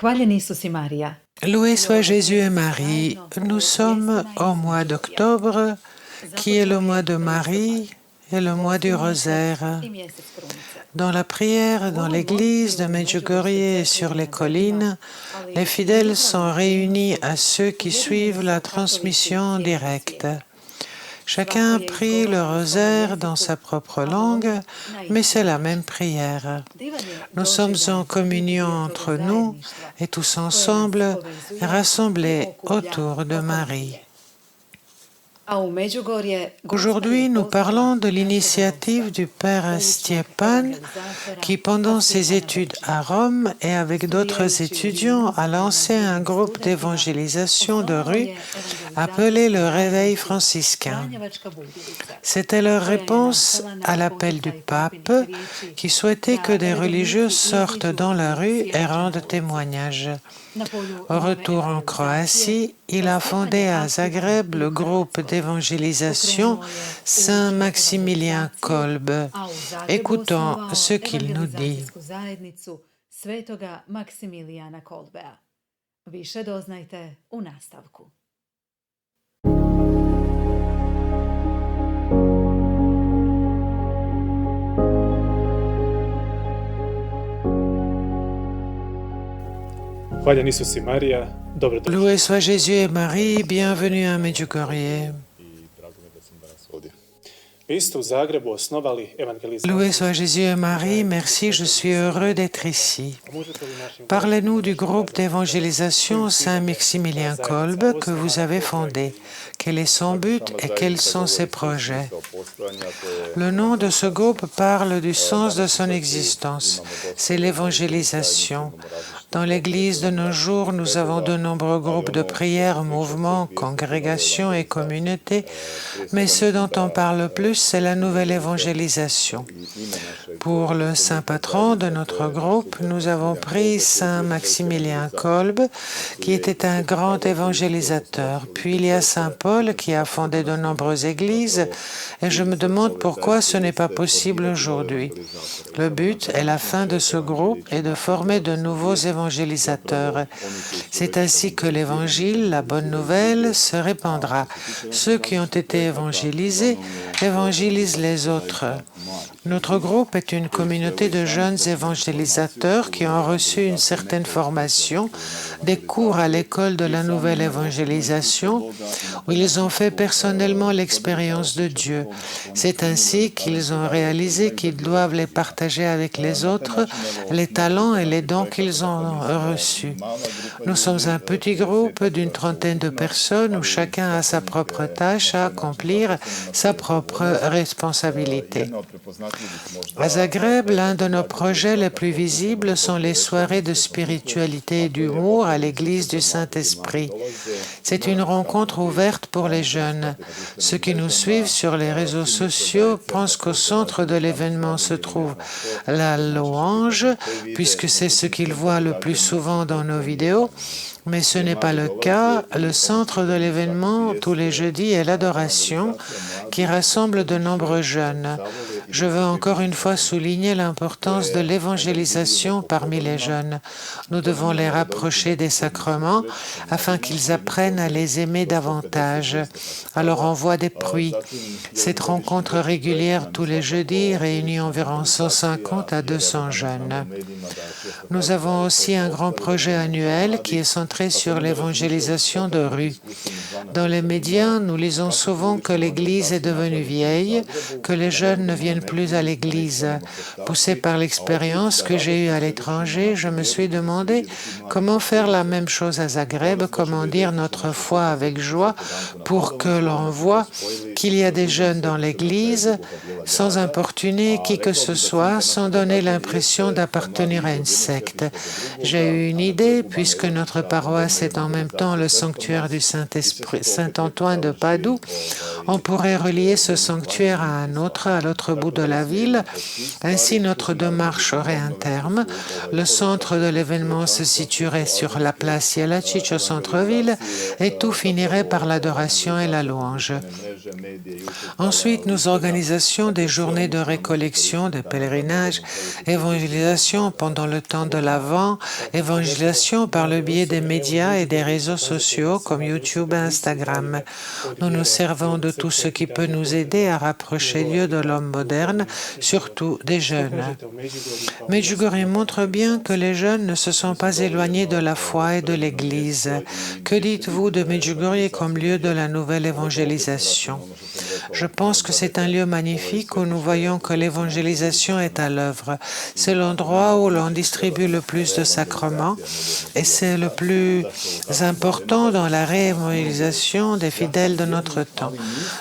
Hvaljeni Isus i Marija. Loué soit Jésus et Marie. Nous sommes au mois d'octobre, qui est le mois de Marie et le mois du rosaire. Dans la prière, dans l'église de Medjugorje et sur les collines, les fidèles sont réunis à ceux qui suivent la transmission directe. Chacun prie le rosaire dans sa propre langue, mais c'est la même prière. Nous sommes en communion entre nous et tous ensemble rassemblés autour de Marie. Aujourd'hui, nous parlons de l'initiative du Père Stjepan qui, pendant ses études à Rome et avec d'autres étudiants, a lancé un groupe d'évangélisation de rue appelé le Réveil franciscain. C'était leur réponse à l'appel du pape qui souhaitait que des religieux sortent dans la rue et rendent témoignage. Au retour en Croatie, il a fondé à Zagreb le groupe d'évangélisation Saint-Maximilien Kolbe. Écoutons ce qu'il nous dit. Više doznajte u nastavku. Hvaljen Isus i Marija, dobrodošli. Loué soit Jésus et Marie, bienvenue à Medjugorje. Vi ste u Zagrebu osnovali evangelizaciju. Loué soit Jésus et Marie, merci, je suis heureux d'être ici. Parlez-nous du groupe d'évangélisation Saint-Maximilien Kolbe que vous avez fondé. Quel est son but et quels sont ses projets? Le nom de ce groupe parle du sens de son existence. C'est l'évangélisation. Dans l'Église de nos jours, nous avons de nombreux groupes de prière, mouvements, congrégations et communautés, mais ce dont on parle le plus, c'est la nouvelle évangélisation. Pour le saint patron de notre groupe, nous avons pris Saint Maximilien Kolbe, qui était un grand évangélisateur. Puis il y a Saint Paul, qui a fondé de nombreuses églises, et je me demande pourquoi ce n'est pas possible aujourd'hui. Le but et la fin de ce groupe est de former de nouveaux évangélisateurs. C'est ainsi que l'évangile, la bonne nouvelle, se répandra. Ceux qui ont été évangélisés évangélisent les autres. Notre groupe est une communauté de jeunes évangélisateurs qui ont reçu une certaine formation, des cours à l'école de la nouvelle évangélisation, où ils ont fait personnellement l'expérience de Dieu. C'est ainsi qu'ils ont réalisé qu'ils doivent les partager avec les autres, les talents et les dons qu'ils ont reçus. Nous sommes un petit groupe d'une trentaine de personnes où chacun a sa propre tâche à accomplir, sa propre responsabilité. À Zagreb, l'un de nos projets les plus visibles sont les soirées de spiritualité et d'humour à l'église du Saint-Esprit. C'est une rencontre ouverte pour les jeunes. Ceux qui nous suivent sur les réseaux sociaux pensent qu'au centre de l'événement se trouve la louange, puisque c'est ce qu'ils voient le plus souvent dans nos vidéos. Mais ce n'est pas le cas. Le centre de l'événement, tous les jeudis, est l'adoration qui rassemble de nombreux jeunes. Je veux encore une fois souligner l'importance de l'évangélisation parmi les jeunes. Nous devons les rapprocher des sacrements afin qu'ils apprennent à les aimer davantage. Alors on voit des fruits. Cette rencontre régulière tous les jeudis réunit environ 150 à 200 jeunes. Nous avons aussi un grand projet annuel qui est centré sur l'évangélisation de rue. Dans les médias, nous lisons souvent que l'Église est devenue vieille, que les jeunes ne viennent plus à l'Église. Poussé par l'expérience que j'ai eue à l'étranger, je me suis demandé comment faire la même chose à Zagreb, comment dire notre foi avec joie pour que l'on voit qu'il y a des jeunes dans l'Église sans importuner qui que ce soit, sans donner l'impression d'appartenir à une secte. J'ai eu une idée, puisque notre paroisse est en même temps le sanctuaire du Saint-Antoine de Padoue, on pourrait relier ce sanctuaire à un autre, à l'autre bout de la ville. Ainsi, notre démarche aurait un terme. Le centre de l'événement se situerait sur la place Jelačić au centre-ville et tout finirait par l'adoration et la louange. Ensuite, nous organisons des journées de récollection, de pèlerinage, évangélisation pendant le temps de l'Avent, évangélisation par le biais des médias et des réseaux sociaux comme YouTube et Instagram. Nous nous servons de tout ce qui peut nous aider à rapprocher Dieu de l'homme moderne, surtout des jeunes. Medjugorje montre bien que les jeunes ne se sont pas éloignés de la foi et de l'Église. Que dites-vous de Medjugorje comme lieu de la nouvelle évangélisation? Je pense que c'est un lieu magnifique où nous voyons que l'évangélisation est à l'œuvre. C'est l'endroit où l'on distribue le plus de sacrements et c'est le plus important dans la réévangélisation des fidèles de notre temps.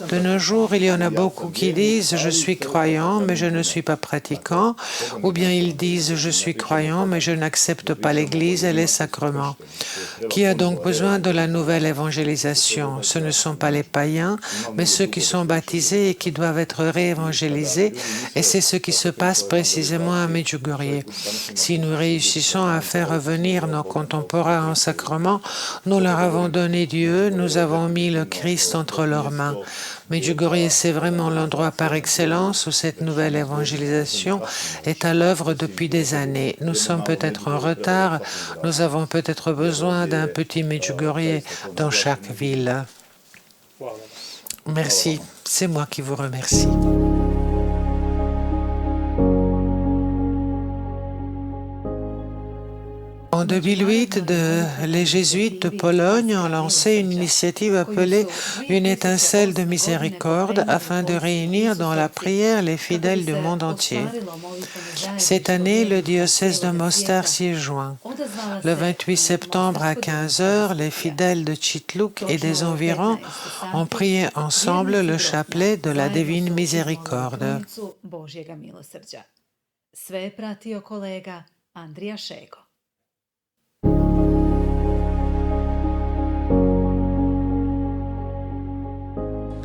De nos jours, il y en a beaucoup qui disent « je suis croyant, mais je ne suis pas pratiquant » ou bien ils disent « je suis croyant, mais je n'accepte pas l'Église et les sacrements ». Qui a donc besoin de la nouvelle évangélisation? Ce ne sont pas les païens, mais ceux qui sont baptisés et qui doivent être réévangélisés, et c'est ce qui se passe précisément à Medjugorje. Si nous réussissons à faire revenir nos contemporains en sacrement, nous leur avons donné Dieu, nous avons mis le Christ entre leurs mains. Medjugorje, c'est vraiment l'endroit par excellence où cette nouvelle évangélisation est à l'œuvre depuis des années. Nous sommes peut-être en retard, nous avons peut-être besoin d'un petit Medjugorje dans chaque ville. Merci, c'est moi qui vous remercie. En 2008, les jésuites de Pologne ont lancé une initiative appelée Une étincelle de miséricorde afin de réunir dans la prière les fidèles du monde entier. Cette année, le diocèse de Mostar s'y est joint. Le 28 septembre à 15h, les fidèles de Čitluk et des environs ont prié ensemble le chapelet de la Divine Miséricorde. Sve je pratio kolega Andrija Šego.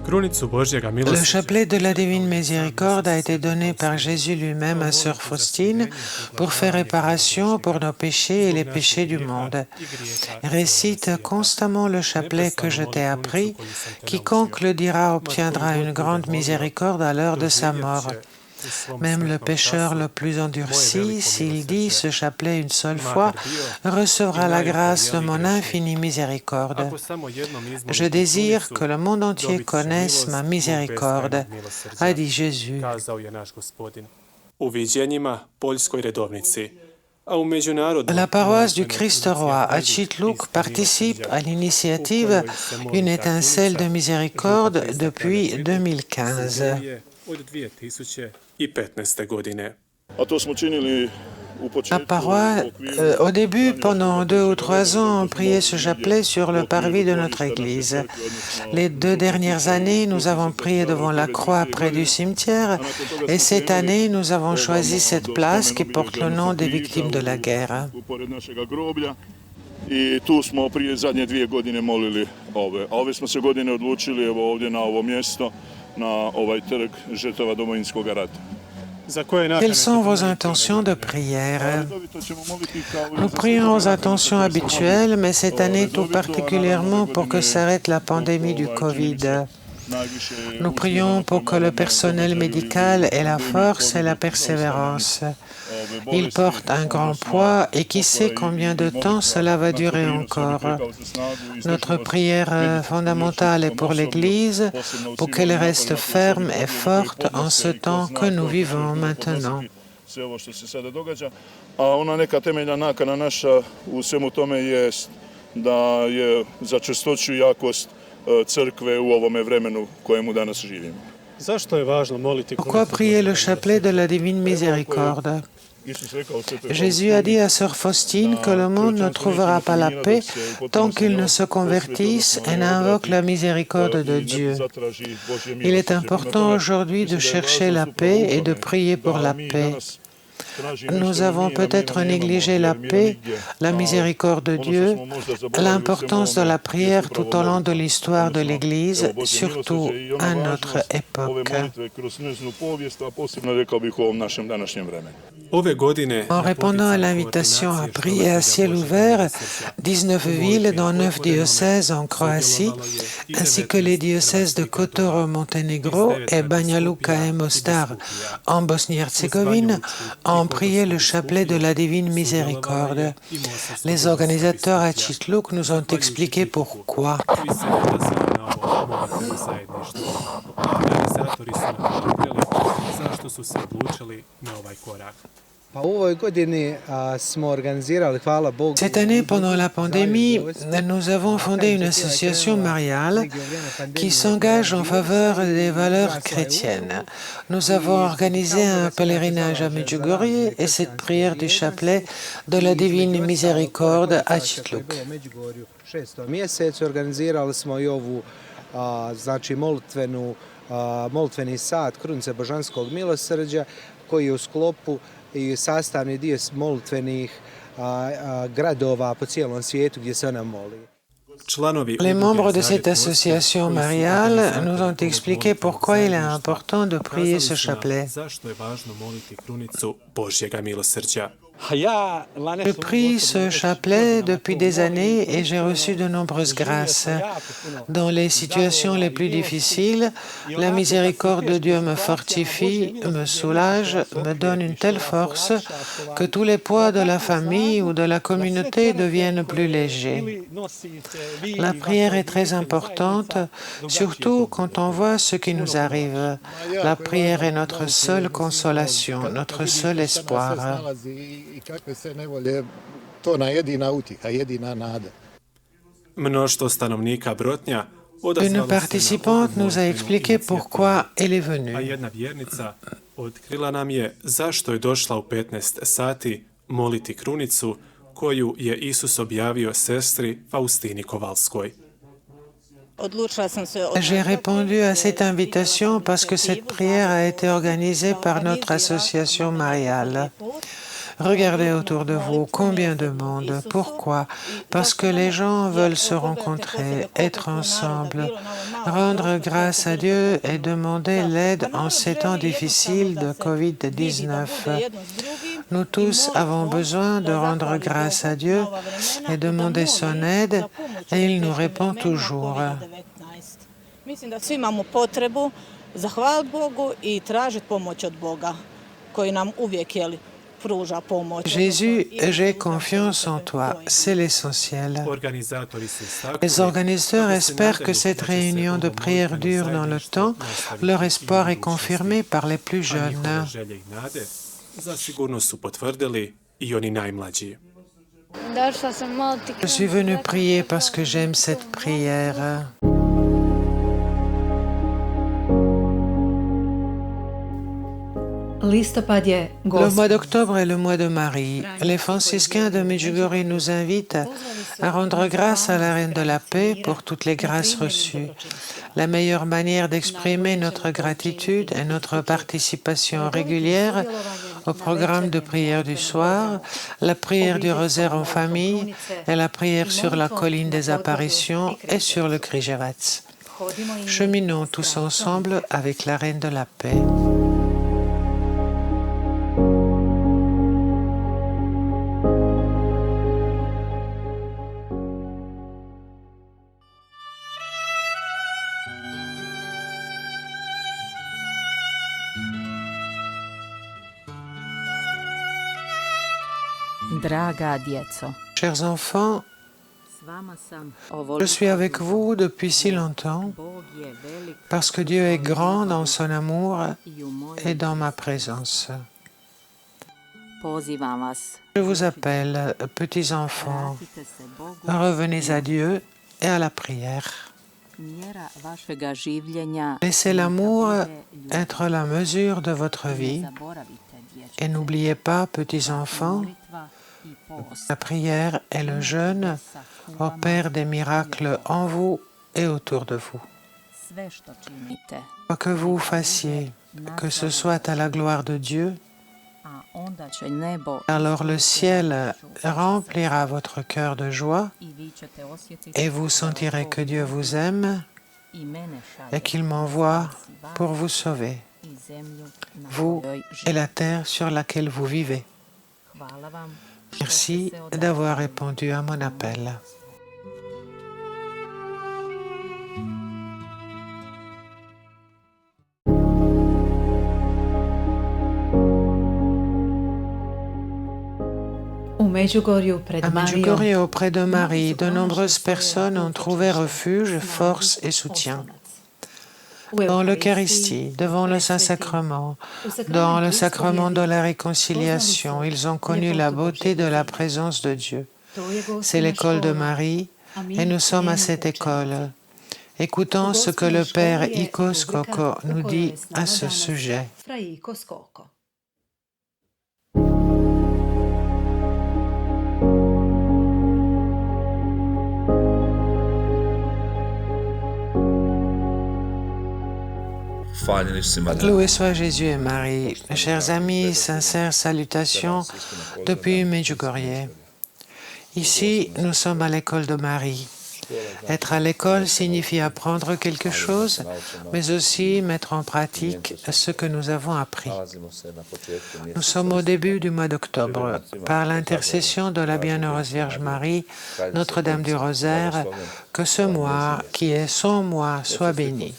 Le chapelet de la Divine Miséricorde a été donné par Jésus lui-même à Sœur Faustine pour faire réparation pour nos péchés et les péchés du monde. Récite constamment le chapelet que je t'ai appris. Quiconque le dira obtiendra une grande miséricorde à l'heure de sa mort. Même le pécheur le plus endurci, s'il dit ce chapelet une seule fois, recevra la grâce de mon infinie miséricorde. Je désire que le monde entier connaisse ma miséricorde, a dit Jésus. La paroisse du Christ-Roi à Čitluk participe à l'initiative Une étincelle de miséricorde depuis 2015. Au début, pendant 2 ou 3 ans, on priait ce chapelet sur le parvis de notre église. Les 2 dernières années, nous avons prié devant la croix près du cimetière et cette année, nous avons choisi cette place qui porte le nom des victimes de la guerre. I tu smo prije zadnje 2 godine molili ove. A ove smo se godine odlučili evo ovdje na ovo mjesto, na ovaj trg žrtava Domovinskog rata. Quelles sont vos intentions de prière? Nous prions aux intentions habituelles, mais cette année tout particulièrement pour que s'arrête la pandémie du Covid. Nous prions pour que le personnel médical ait la force et la persévérance. Il porte un grand poids et qui sait combien de temps cela va durer encore. Notre prière fondamentale est pour l'Église, pour qu'elle reste ferme et forte en ce temps que nous vivons maintenant. A ona neka temeljna nakana naša u svemu tome jest da je za čvrstoću i jakost crkve u ovome vremenu kojemu danas živimo. Pourquoi prier le chapelet de la Divine Miséricorde? Jésus a dit à Sœur Faustine que le monde ne trouvera pas la paix tant qu'il ne se convertisse et n'invoque la miséricorde de Dieu. Il est important aujourd'hui de chercher la paix et de prier pour la paix. nous avons peut-être négligé la paix, la miséricorde de Dieu, l'importance de la prière tout au long de l'histoire de l'Église, surtout à notre époque. En répondant à l'invitation à prier à ciel ouvert, 19 villes dans 9 diocèses en Croatie, ainsi que les diocèses de Kotor au Monténégro et Banja Luka et Mostar en Bosnie-Herzégovine, ont prié le chapelet de la Divine Miséricorde. Les organisateurs à Čitluk nous ont expliqué pourquoi. Cette année, pendant la pandémie, nous avons fondé une association mariale qui s'engage en faveur des valeurs chrétiennes. Nous avons organisé un pèlerinage à Medjugorje et cette prière du chapelet de la Divine Miséricorde à Čitluk. Molitveni sat Krunice Božanskog milosrđa koji je u sklopu i sastavni dio molitvenih gradova po cijelom svijetu gdje se ona moli. Les membres de cette association mariale nous ont expliqué pourquoi il est important de prier ce chapelet. Je prie ce chapelet depuis des années et j'ai reçu de nombreuses grâces. Dans les situations les plus difficiles, la miséricorde de Dieu me fortifie, me soulage, me donne une telle force que tous les poids de la famille ou de la communauté deviennent plus légers. La prière est très importante, surtout quand on voit ce qui nous arrive. La prière est notre seule consolation, notre seul espoir. Une participante nous a expliqué pourquoi elle est venue. Otkrila nam je zašto je došla u 15 sati moliti krunicu koju je Isus objavio sestri Faustini Kovalskoj. J'ai répondu à cette invitation parce que cette prière a été organisée par notre association mariale. Regardez autour de vous, combien de monde. Pourquoi? Parce que les gens veulent se rencontrer, être ensemble, rendre grâce à Dieu et demander l'aide en ces temps difficiles de Covid-19. Nous tous avons besoin de rendre grâce à Dieu et demander son aide, et il nous répond toujours. Mislim da svi imamo potrebu zahvaliti Bogu i tražiti pomoć od Boga koji nam uvijek pruža pomoć. Jésus, j'ai confiance en toi, c'est l'essentiel. Les organisateurs espèrent que cette réunion de prière dure dans le temps. Leur espoir est confirmé par les plus jeunes. Zasigurno su potvrdili i oni najmlađi. Je suis venu prier parce que j'aime cette prière. Le mois d'octobre est le mois de Marie. Les franciscains de Medjugorje nous invitent à rendre grâce à la Reine de la Paix pour toutes les grâces reçues. La meilleure manière d'exprimer notre gratitude est notre participation régulière au programme de prière du soir, la prière du rosaire en famille et la prière sur la colline des apparitions et sur le Križevac. Cheminons tous ensemble avec la Reine de la Paix. Chers enfants, je suis avec vous depuis si longtemps parce que Dieu est grand dans son amour et dans ma présence. Je vous appelle, petits enfants, revenez à Dieu et à la prière. Laissez l'amour être la mesure de votre vie et n'oubliez pas, petits enfants, la prière et le jeûne opèrent des miracles en vous et autour de vous. Quoi que vous fassiez, que ce soit à la gloire de Dieu Alors le ciel remplira votre cœur de joie et vous sentirez que Dieu vous aime et qu'il m'envoie pour vous sauver, vous et la terre sur laquelle vous vivez. Merci d'avoir répondu à mon appel. À Medjugorje, auprès de Marie, de nombreuses personnes ont trouvé refuge, force et soutien. Dans l'Eucharistie, devant le Saint-Sacrement, dans le sacrement de la réconciliation, ils ont connu la beauté de la présence de Dieu. C'est l'école de Marie et nous sommes à cette école. Écoutons ce que le Père Iko Skoko nous dit à ce sujet. Loué soit Jésus et Marie. Chers amis, sincères salutations depuis Medjugorje. Ici, nous sommes à l'école de Marie. Être à l'école signifie apprendre quelque chose, mais aussi mettre en pratique ce que nous avons appris. Nous sommes au début du mois d'octobre. Par l'intercession de la Bienheureuse Vierge Marie, Notre-Dame du Rosaire, que ce mois, qui est son mois, soit béni.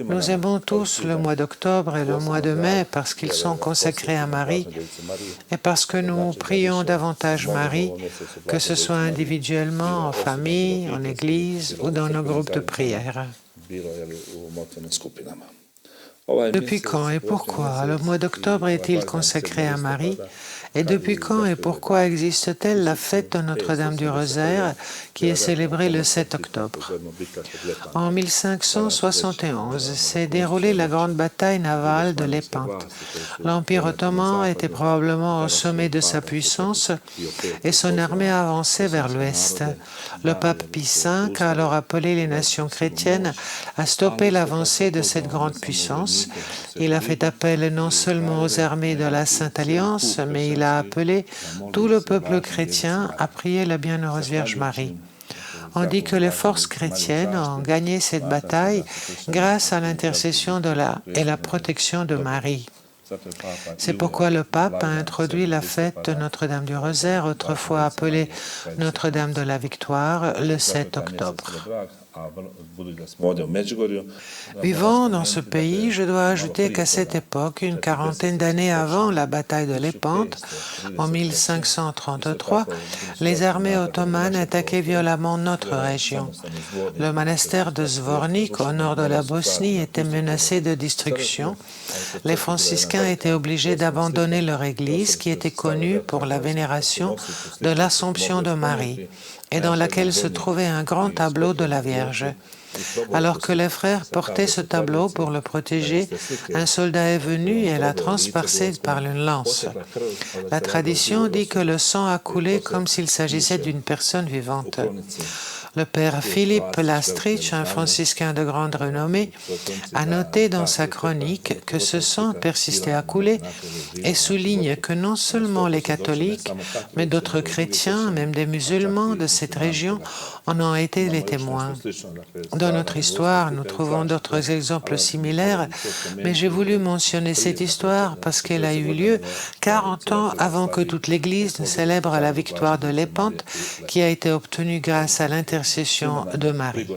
Nous aimons tous le mois d'octobre et le mois de mai parce qu'ils sont consacrés à Marie et parce que nous prions davantage Marie, que ce soit individuellement, en famille, en église ou dans nos groupes de prière. Depuis quand et pourquoi le mois d'octobre est-il consacré à Marie? Et depuis quand et pourquoi existe-t-elle la fête de Notre-Dame du Rosaire qui est célébrée le 7 octobre? En 1571 s'est déroulée la grande bataille navale de Lépinte. L'Empire ottoman était probablement au sommet de sa puissance et son armée avançait vers l'ouest. Le pape Pie V a alors appelé les nations chrétiennes à stopper l'avancée de cette grande puissance. Il a fait appel non seulement aux armées de la Sainte Alliance, mais il a appelé tout le peuple chrétien à prier la Bienheureuse Vierge Marie. On dit que les forces chrétiennes ont gagné cette bataille grâce à l'intercession et la protection de Marie. C'est pourquoi le pape a introduit la fête de Notre-Dame du Rosaire, autrefois appelée Notre-Dame de la Victoire, le 7 octobre. Vivant dans ce pays, je dois ajouter qu'à cette époque, une quarantaine d'années avant la bataille de Lépinte, en 1533, les armées ottomanes attaquaient violemment notre région. Le monastère de Zvornik, au nord de la Bosnie, était menacé de destruction. Les franciscains étaient obligés d'abandonner leur église, qui était connue pour la vénération de l'Assomption de Marie, et dans laquelle se trouvait un grand tableau de la Vierge. Alors que les frères portaient ce tableau pour le protéger, un soldat est venu et l'a transpercé par une lance. La tradition dit que le sang a coulé comme s'il s'agissait d'une personne vivante. Le père Philippe Lastrich, un franciscain de grande renommée, a noté dans sa chronique que ce sang persistait à couler et souligne que non seulement les catholiques, mais d'autres chrétiens, même des musulmans de cette région, en ont été les témoins. Dans notre histoire, nous trouvons d'autres exemples similaires, mais j'ai voulu mentionner cette histoire parce qu'elle a eu lieu 40 ans avant que toute l'Église ne célèbre la victoire de Lépinte, qui a été obtenue grâce à l'intercession de Marie.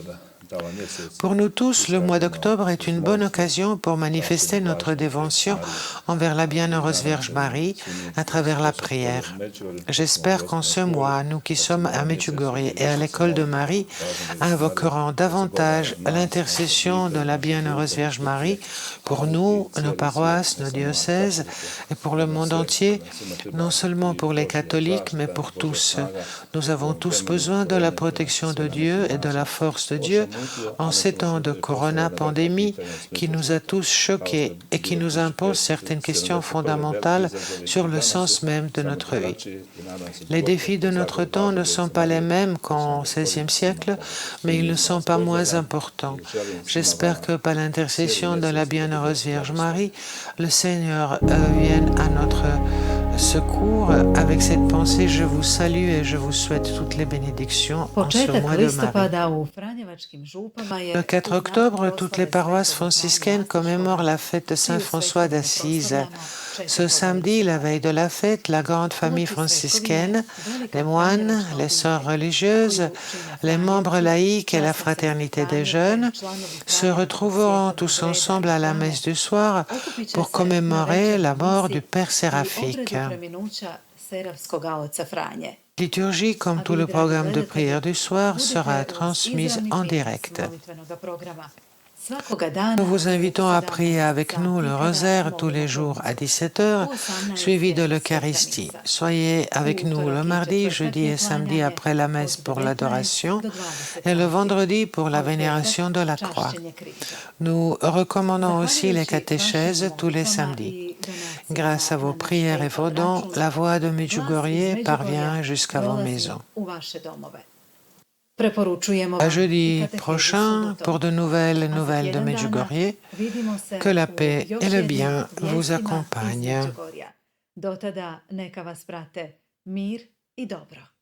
Pour nous tous, le mois d'octobre est une bonne occasion pour manifester notre dévotion envers la Bienheureuse Vierge Marie à travers la prière. J'espère qu'en ce mois, nous qui sommes à Medjugorje et à l'école de Marie, invoquerons davantage l'intercession de la Bienheureuse Vierge Marie pour nous, nos paroisses, nos diocèses et pour le monde entier, non seulement pour les catholiques, mais pour tous. Nous avons tous besoin de la protection de Dieu et de la force de Dieu en ces temps de corona-pandémie qui nous a tous choqués et qui nous impose certaines questions fondamentales sur le sens même de notre vie. Les défis de notre temps ne sont pas les mêmes qu'en XVIe siècle, mais ils ne sont pas moins importants. J'espère que par l'intercession de la Bienheureuse Vierge Marie, le Seigneur vienne à notre ce cours. Avec cette pensée, je vous salue et je vous souhaite toutes les bénédictions en ce Početak mois de Marie. listopada u Franjevačkim župama je... Le 4 octobre, toutes les paroisses franciscaines commémorent la fête de Saint François d'Assise. Ce samedi, la veille de la fête, la grande famille franciscaine, les moines, les sœurs religieuses, les membres laïcs et la fraternité des jeunes se retrouveront tous ensemble à la messe du soir pour commémorer la mort du Père Séraphique. Liturgie, comme tout le programme de prière du soir, sera transmise en direct. Nous vous invitons à prier avec nous le rosaire tous les jours à 17h, suivi de l'Eucharistie. Soyez avec nous le mardi, jeudi et samedi après la messe pour l'adoration et le vendredi pour la vénération de la croix. Nous recommandons aussi les catéchèses tous les samedis. Grâce à vos prières et vos dons, la voix de Medjugorje parvient jusqu'à vos maisons. À jeudi prochain pour de nouvelles de Medjugorje. Que la paix et le bien vous accompagnent. Do tada neka vas prate mir i dobro.